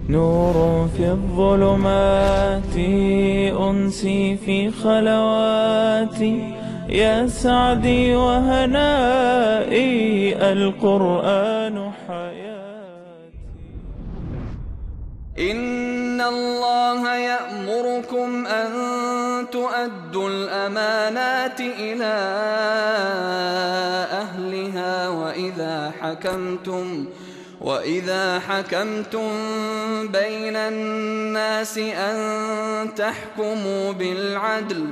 نور في الظلمات أنسي في خلواتي يا سعدي وهنائي القرآن حياتي. إن الله يأمركم أن تؤدوا الأمانات إلى أهلها وإذا حكمتم بين الناس أن تحكموا بالعدل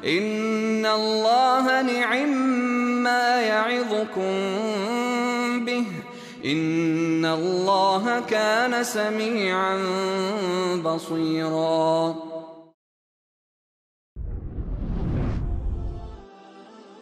إن الله نعما يعظكم به إن الله كان سميعا بصيرا।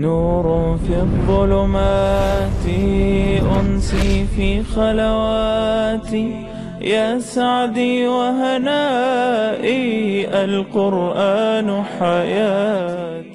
نور في الظلمات أنسي في خلواتي يا سعدي وهنائي القرآن حياتي.